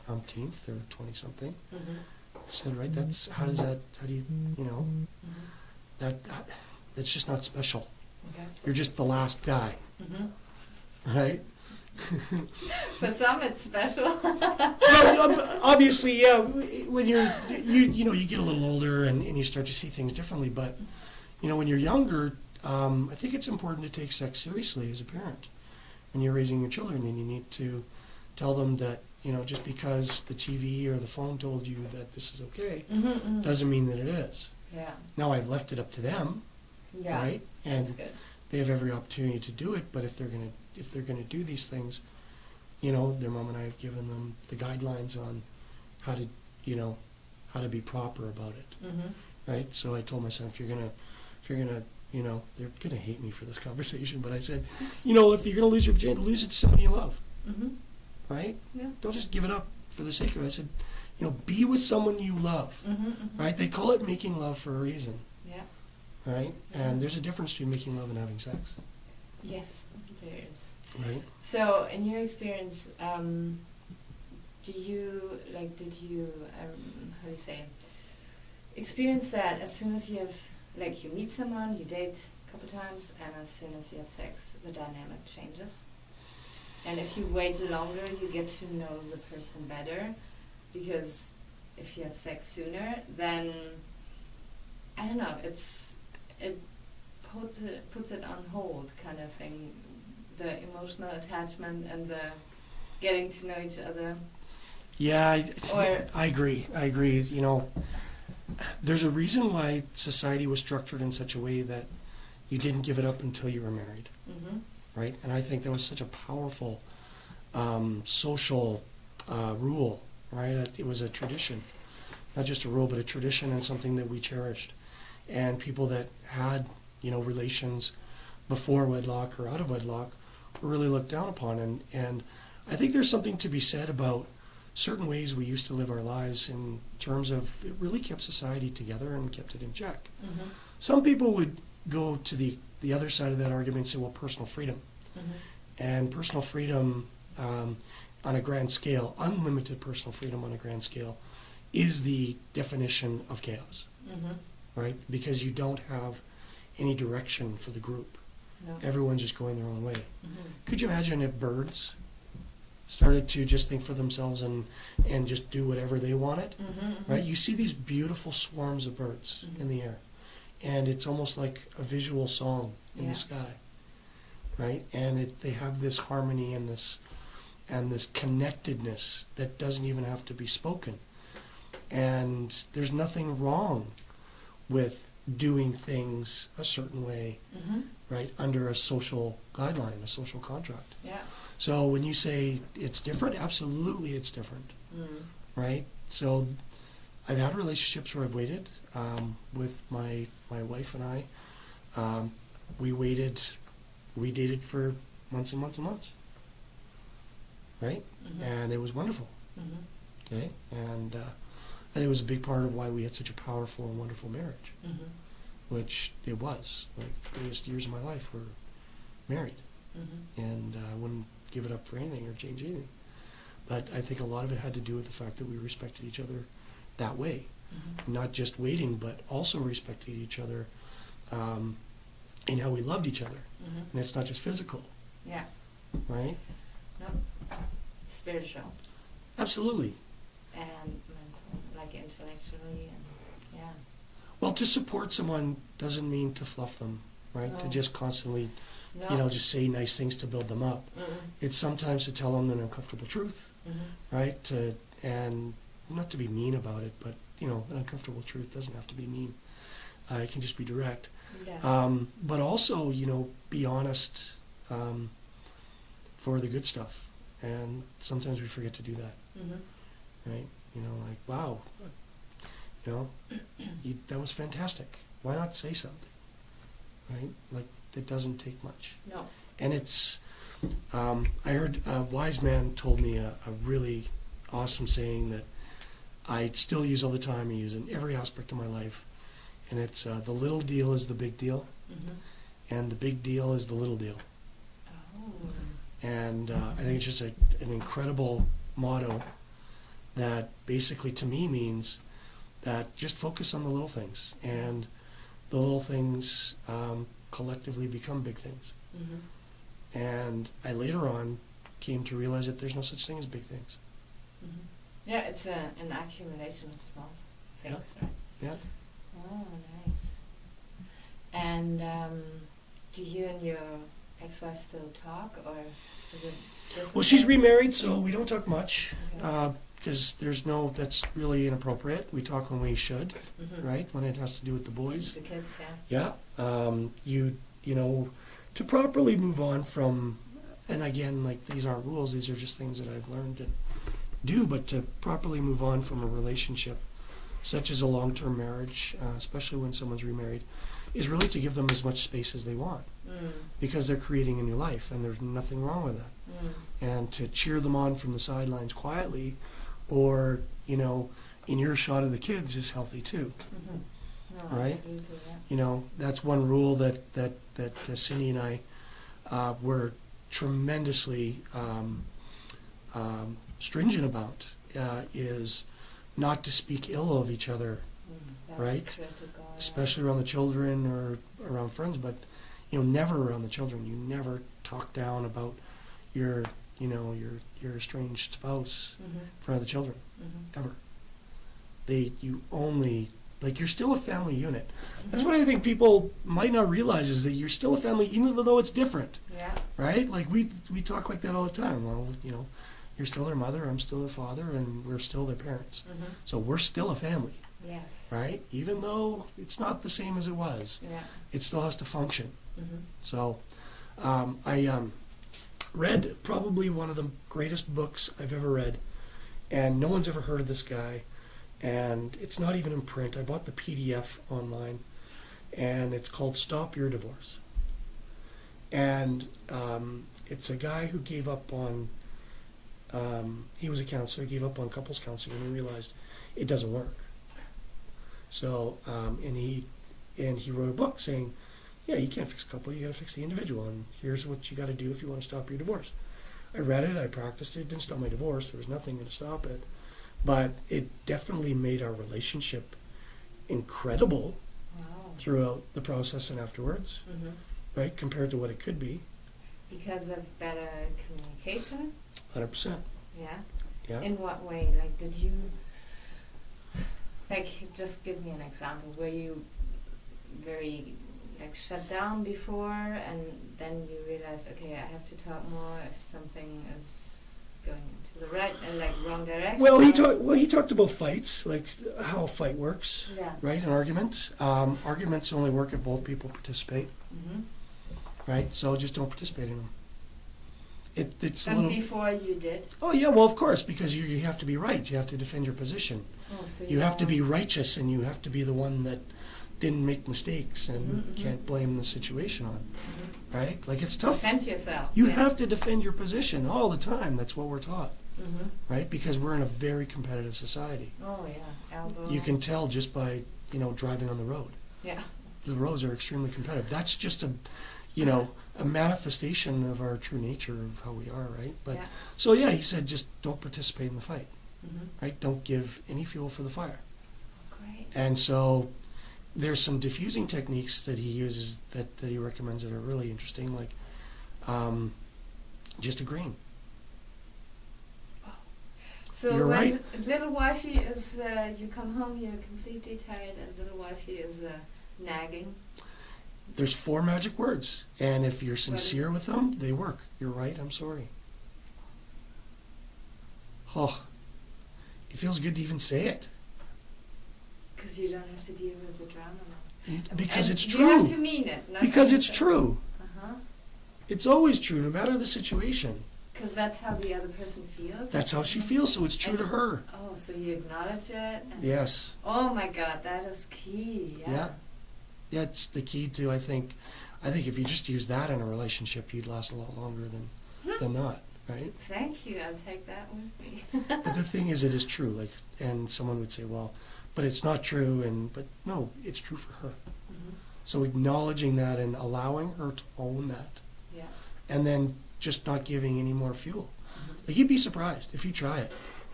umpteenth or 20-something. I said, right, how do you, that's just not special. Okay. You're just the last guy, right? For some, it's special. Well, obviously, yeah. When you get a little older and you start to see things differently. But when you're younger, I think it's important to take sex seriously as a parent when you're raising your children, and you need to tell them that just because the TV or the phone told you that this is okay doesn't mean that it is. Yeah. Now I've left it up to them, right? And that's good. They have every opportunity to do it. But if they're gonna do these things, their mom and I have given them the guidelines on how to be proper about it, right? So I told my son, if you're gonna, they're gonna hate me for this conversation, but I said, if you're gonna lose your virginity, lose it to somebody you love, right? Yeah. Don't just give it up for the sake of it. I said, be with someone you love, right? They call it making love for a reason, right? And there's a difference between making love and having sex. Yes, there is. Right. So, in your experience, did you how do you say, experience that as soon as you have, you meet someone, you date a couple times, and as soon as you have sex, the dynamic changes? And if you wait longer, you get to know the person better, because if you have sex sooner, then, I don't know, it puts it on hold kind of thing, the emotional attachment and the getting to know each other. Yeah, I agree. There's a reason why society was structured in such a way that you didn't give it up until you were married, right? And I think that was such a powerful social rule, right? It was a tradition, not just a rule, but a tradition, and something that we cherished. And people that had relations before wedlock or out of wedlock were really looked down upon. And I think there's something to be said about certain ways we used to live our lives in terms of it really kept society together and kept it in check. Some people would go to the other side of that argument and say, well, personal freedom. And personal freedom on a grand scale, unlimited personal freedom on a grand scale, is the definition of chaos, right? Because you don't have any direction for the group. No. Everyone's just going their own way. Could you imagine if birds started to just think for themselves and just do whatever they wanted, right? You see these beautiful swarms of birds in the air, and it's almost like a visual song in the sky, right? And they have this harmony and this connectedness that doesn't even have to be spoken. And there's nothing wrong with doing things a certain way, right, under a social guideline, a social contract. Yeah. So when you say it's different, absolutely it's different, right? So I've had relationships where I've waited. With my wife and I, we dated for months and months and months, right? And it was wonderful, okay? And I think it was a big part of why we had such a powerful and wonderful marriage, which it was. Like, the greatest years of my life were married, and I wouldn't give it up for anything or change anything. But I think a lot of it had to do with the fact that we respected each other that way. Not just waiting, but also respecting each other in how we loved each other. And it's not just physical. Yeah. Right? No. Spiritual. Absolutely. And mental, like intellectually, and yeah. Well, to support someone doesn't mean to fluff them, right? No. To just constantly, No. just say nice things to build them up. It's sometimes to tell them an uncomfortable truth, right? And not to be mean about it, but an uncomfortable truth doesn't have to be mean. It can just be direct. Yeah. But also, be honest for the good stuff. And sometimes we forget to do that, right? Like, wow, that was fantastic. Why not say something, right? Like, it doesn't take much. No. And it's, I heard a wise man told me a really awesome saying that I still use all the time. I use it in every aspect of my life. And it's, the little deal is the big deal, and the big deal is the little deal. Oh. And I think it's just an incredible motto that basically to me means that just focus on the little things, and the little things collectively become big things. And I later on came to realize that there's no such thing as big things. Yeah, it's an accumulation of small things, right? Yeah. Oh, nice. And do you and your ex-wife still talk, or is it different? Well, she's remarried, so we don't talk much, Okay. because that's really inappropriate. We talk when we should, right? When it has to do with the boys. The kids, yeah. Yeah. To properly move on from, and again, like, these aren't rules, these are just things that I've learned to do, but to properly move on from a relationship, such as a long-term marriage, especially when someone's remarried, is really to give them as much space as they want, because they're creating a new life, and there's nothing wrong with that. And to cheer them on from the sidelines quietly, or, in earshot of the kids, is healthy too. No, Right? absolutely, yeah. That's one rule that Cindy and I were tremendously stringent about, is not to speak ill of each other, That's right? critical, yeah. Especially around the children or around friends, but never around the children. You never talk down about your estranged spouse in front of the children, ever. You only, like, you're still a family unit. That's what I think people might not realize, is that you're still a family, even though it's different, Yeah. right? Like, we talk like that all the time. Well, you're still their mother, I'm still their father, and we're still their parents. So we're still a family, Yes. right? Even though it's not the same as it was, Yeah. it still has to function. So I read probably one of the greatest books I've ever read, and no one's ever heard of this guy, and it's not even in print. I bought the PDF online, and it's called Stop Your Divorce. And it's a guy who gave up on, he was a counselor, he gave up on couples counseling, and he realized it doesn't work. So, and he wrote a book saying, yeah, you can't fix a couple, you got to fix the individual, and here's what you got to do if you want to stop your divorce. I read it, I practiced it, didn't stop my divorce, there was nothing going to stop it, but it definitely made our relationship incredible throughout the process and afterwards, right, compared to what it could be. Because of better communication? 100%. Yeah. Yeah. In what way? Like, did you, like, just give me an example. Were you very, like, shut down before, and then you realized, okay, I have to talk more if something is going into the right and like wrong direction. Well, he talked about fights, like how a fight works, Yeah. right? An argument. Arguments only work if both people participate, right? So just don't participate in them. It's a And little. before you did. Oh yeah, well of course, because you have to be right. You have to defend your position. Oh, so You have to be righteous, and you have to be the one that didn't make mistakes and can't blame the situation on, right? Like it's tough. Defend yourself. You have to defend your position all the time. That's what we're taught, Mm-hmm. right? Because we're in a very competitive society. Oh yeah, elbow. You can tell just by, driving on the road. Yeah. The roads are extremely competitive. That's just a manifestation of our true nature of how we are, right? But Yeah. so yeah, he said just don't participate in the fight, Mm-hmm. right? Don't give any fuel for the fire. Great. And so there's some diffusing techniques that he uses that he recommends that are really interesting, like just agreeing. So You're when right. little wifey is, you come home, you're completely tired, and little wifey is nagging. There's 4 magic words, and if you're What is sincere with them, they work. You're right, I'm sorry. Oh, it feels good to even say it. Because you don't have to deal with the drama now. Because And it's you have to true. mean it. Not Because think it's so. true. Uh-huh. It's always true, no matter the situation. Because that's how the other person feels. That's how she feels, so it's true to her. Oh, so you acknowledge it? And Yes. Oh my God, that is key. Yeah. Yeah. Yeah, it's the key to, I think if you just use that in a relationship, you'd last a lot longer than not, right? Thank you. I'll take that with me. But the thing is, it is true. Like, and someone would say, well, but it's not true. But no, it's true for her. Mhm. So acknowledging that and allowing her to own that, Yeah. and then just not giving any more fuel. Mhm. Like, you'd be surprised if you try it.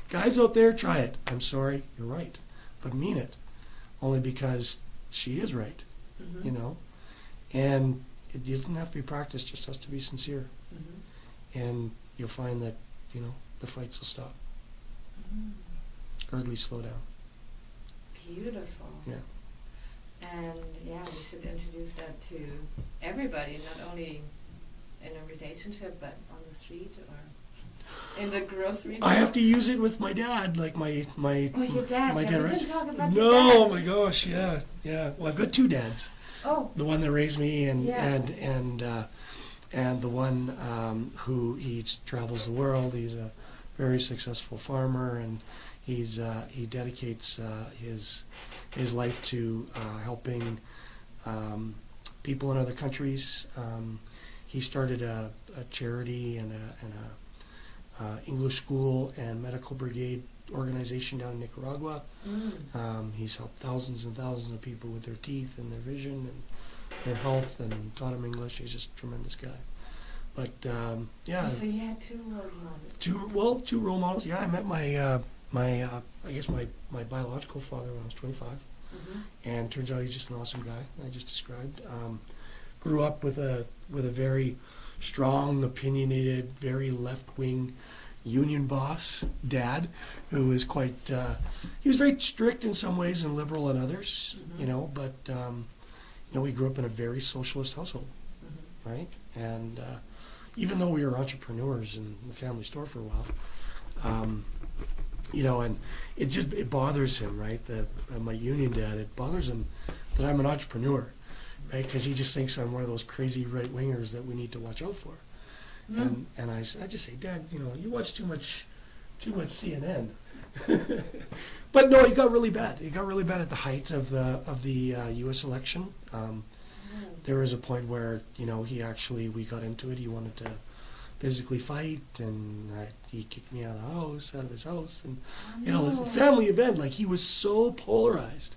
Guys out there, try it. I'm sorry, you're right, but mean it. Only because she is right, Mhm. And it doesn't have to be practiced, just has to be sincere. Mhm. And you'll find that, the fights will stop, Mhm. or at least slow down. Beautiful. Yeah. And yeah, we should introduce that to everybody, not only in a relationship, but on the street or in the grocery store. I have to use it with my dad, like my Oh, your dad. my Yeah, dad. we right? didn't talk about your No, dad. oh my gosh, yeah. Well, I've got 2 dads. Oh. The one that raised me, and Yeah. and the one who he travels the world. He's a very successful farmer, and he dedicates his life to helping people in other countries. He started a charity and a English school and medical brigade organization down in Nicaragua. He's helped thousands and thousands of people with their teeth and their vision and their health, and taught them English. He's just a tremendous guy. But yeah, So you had 2 role models. 2 role models. Yeah, I met my my biological father when I was 25, Mhm. and turns out he's just an awesome guy. I just described. Grew up with a very strong, opinionated, very left-wing union boss dad, who was quite he was very strict in some ways and liberal in others, Mhm. but we grew up in a very socialist household, Mhm. right? And even though we were entrepreneurs in the family store for a while, and it bothers him, right? My union dad, it bothers him that I'm an entrepreneur, right? Because he just thinks I'm one of those crazy right wingers that we need to watch out for. Mm. And I just say, Dad, you watch too much CNN. But no, it got really bad. It got really bad at the height of the U.S. election. There was a point where we got into it. He wanted to physically fight, and he kicked me out of his house, and it's a family event. Like, he was so polarized,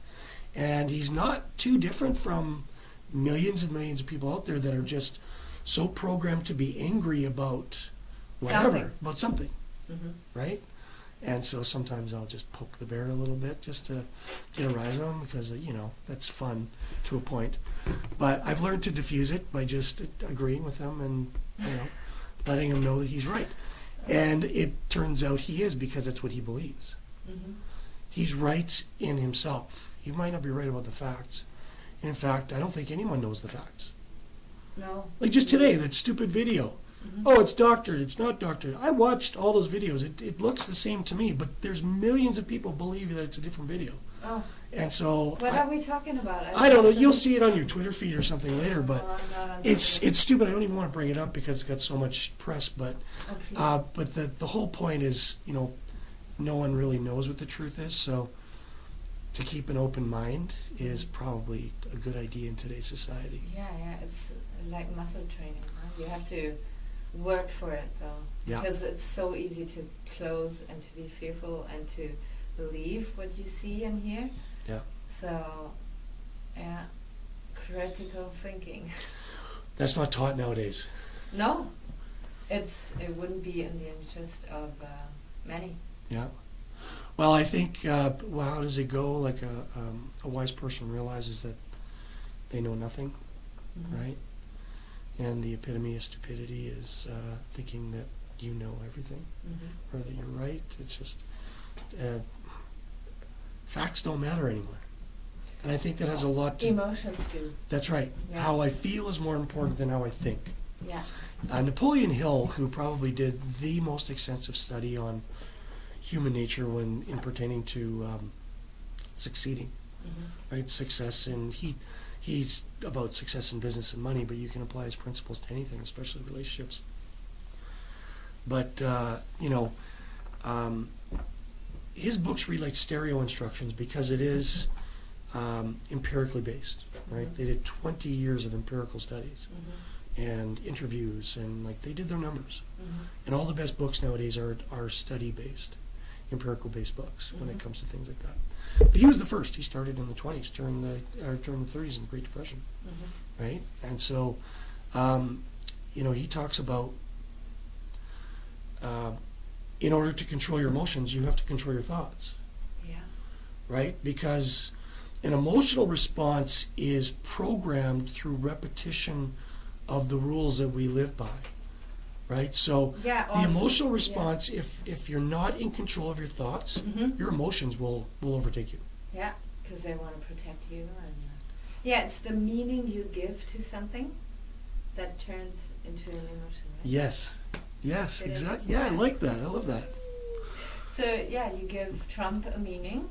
and he's not too different from millions and millions of people out there that are just so programmed to be angry about something, Mhm. right? And so sometimes I'll just poke the bear a little bit just to get a rise on him, because that's fun to a point. But I've learned to diffuse it by just agreeing with him and letting him know that he's right. And it turns out he is, because that's what he believes. Mhm. He's right in himself. He might not be right about the facts. In fact, I don't think anyone knows the facts. No. Like just today, that stupid video. Oh, it's doctored, it's not doctored. I watched all those videos. It looks the same to me, but there's millions of people believe that it's a different video. Oh. And so What are we talking about? I don't know. You'll see it on your Twitter feed or something later, but I'm not on it's Twitter. stupid. I don't even want to bring it up because it's got so much press. But Oh, but the whole point is, you know, no one really knows what the truth is. So to keep an open mind is probably a good idea in today's society. yeah, it's like muscle training. Huh? You have to work for it, though, Yeah. because it's so easy to close and to be fearful and to believe what you see and hear. Yeah. So, yeah, critical thinking. That's not taught nowadays. No, it wouldn't be in the interest of many. Yeah. Well, I think, well, how does it go? Like a wise person realizes that they know nothing, right? And the epitome of stupidity is thinking that you know everything, or that you're right. It's just, facts don't matter anymore. And I think that has a lot to... Emotions do. That's right. Yeah. How I feel is more important than how I think. Yeah. Napoleon Hill, who probably did the most extensive study on human nature when in pertaining to succeeding, right? Success, and he's about success in business and money, but you can apply his principles to anything, especially relationships. But you know, his books read like stereo instructions because it is empirically based, right? They did 20 years of empirical studies and interviews, and like they did their numbers. And all the best books nowadays are study based, empirical based books when it comes to things like that. But he was the first. He started in the 20s during the 30s in the Great Depression, right? And so, you know, he talks about in order to control your emotions, you have to control your thoughts. Yeah. Right? Because an emotional response is programmed through repetition of the rules that we live by. Right? So Yeah, the emotional response, if you're not in control of your thoughts, your emotions will overtake you. Yeah, because they want to protect you. And yeah, it's the meaning you give to something that turns into an emotion, right? Yes. Yes, It is, exactly. Yeah, I yeah. like that. I love that. So yeah, you give Trump a meaning,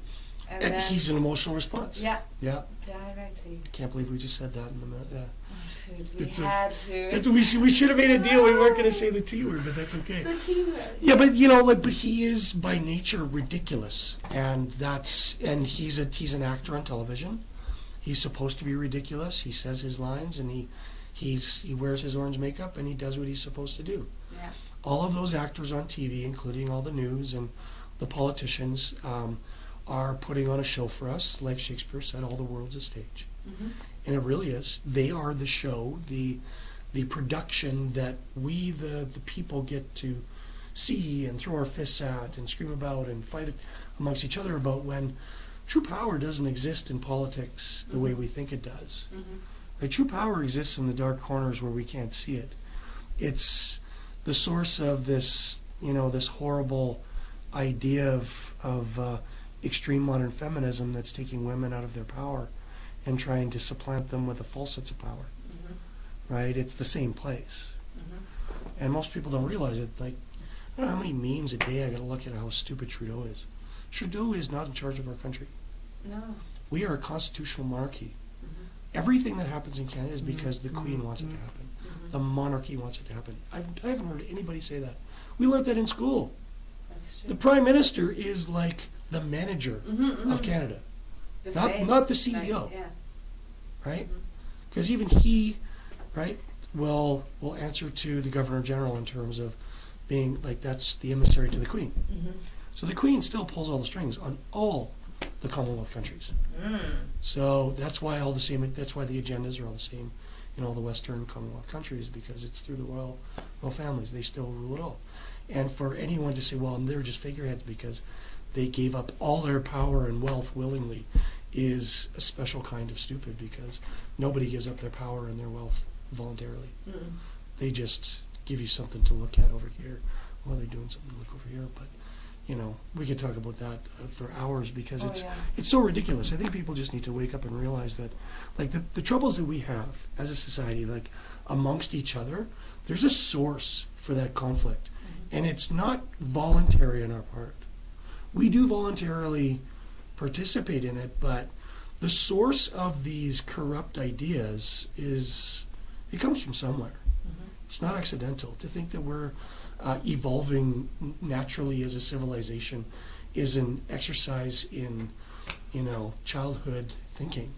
and And then he's an emotional response. yeah, Yeah. directly. Can't believe we just said that in the minute. Yeah. Oh, shoot, we It's had That's, to. we should have made a deal. We weren't going to say the T word, but that's okay. The T-word. Yeah, but you know, like, but he is by nature ridiculous, and he's an actor on television. He's supposed to be ridiculous. He says his lines, and he wears his orange makeup, and he does what he's supposed to do. Yeah. All of those actors on TV, including all the news and the politicians, are putting on a show for us. Like Shakespeare said, all the world's a stage. And it really is. They are the show, the production that we, the people, get to see and throw our fists at and scream about and fight amongst each other about, when true power doesn't exist in politics the way we think it does. Like, true power exists in the dark corners where we can't see it. It's the source of this, you know, this horrible idea of extreme modern feminism that's taking women out of their power and trying to supplant them with a false sense of power. Right? It's the same place. And most people don't realize it. Like, I don't know how many memes a day I gotta look at how stupid Trudeau is. Trudeau is not in charge of our country. No. We are a constitutional monarchy. Everything that happens in Canada is because the Queen wants it to happen. The monarchy wants it to happen. I haven't heard anybody say that. We learned that in school. That's true. The Prime Minister is like the manager of Canada, The not face, not the CEO, like, yeah. right? Because even he, right, will answer to the Governor General in terms of being like, that's the emissary to the Queen. So the Queen still pulls all the strings on all the Commonwealth countries. So that's why that's why the agendas are all the same in all the Western Commonwealth countries, because it's through the royal families. They still rule it all. And for anyone to say, well, they're just figureheads because they gave up all their power and wealth willingly, is a special kind of stupid, because nobody gives up their power and their wealth voluntarily. They just give you something to look at over here, while they're doing something to look over here. But you know, we could talk about that for hours, because it's so ridiculous. I think people just need to wake up and realize that, like, the troubles that we have as a society, like amongst each other, there's a source for that conflict, and it's not voluntary on our part. We do voluntarily participate in it, but the source of these corrupt ideas it comes from somewhere. It's not accidental. To think that we're evolving naturally as a civilization is an exercise in, childhood thinking.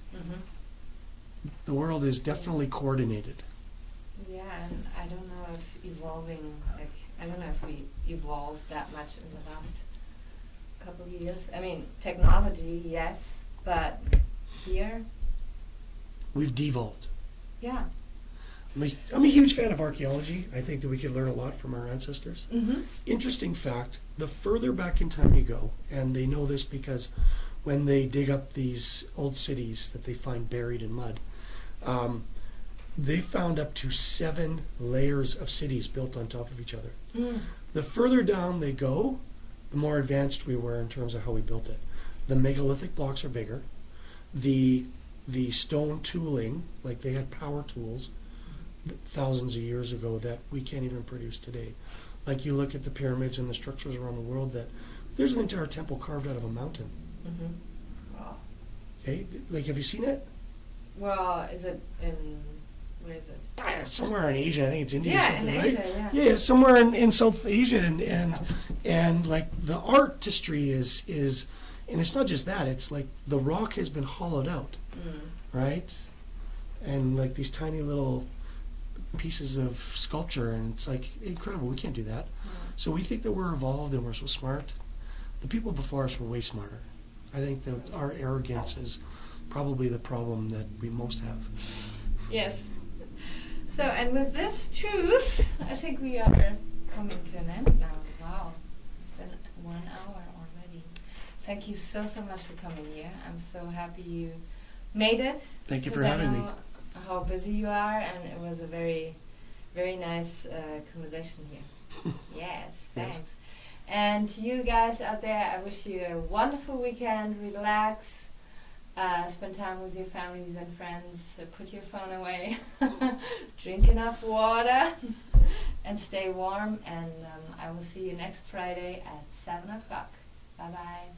The world is definitely coordinated. Yeah, and I don't know if we evolved that much in the last couple of years. I mean, technology, yes, but here, we've devolved. Yeah. I'm a huge fan of archaeology. I think that we could learn a lot from our ancestors. Interesting fact, the further back in time you go, and they know this because when they dig up these old cities that they find buried in mud, they found up to 7 layers of cities built on top of each other. The further down they go, the more advanced we were in terms of how we built it. The megalithic blocks are bigger. The stone tooling, like they had power tools thousands of years ago that we can't even produce today. Like you look at the pyramids and the structures around the world, that there's an entire temple carved out of a mountain. Wow. Okay, like have you seen it? Well, is it in, where is it? Somewhere in Asia, I think it's India or something, in right? Asia, Yeah, somewhere in South Asia, and like the artistry is, and it's not just that. It's like the rock has been hollowed out, right? And like these tiny little pieces of sculpture, and it's like incredible. We can't do that. So we think that we're evolved and we're so smart. The people before us were way smarter. I think that our arrogance is probably the problem that we most have. Yes. So, and with this truth, I think we are coming to an end now. Wow, it's been 1 hour already. Thank you so much for coming here. I'm so happy you made it. Thank you for having me. How busy you are, and it was a very, very nice conversation here. Yes, thanks. Yes. And to you guys out there, I wish you a wonderful weekend. Relax, spend time with your families and friends, put your phone away, drink enough water, and stay warm. And I will see you next Friday at 7 o'clock. Bye-bye.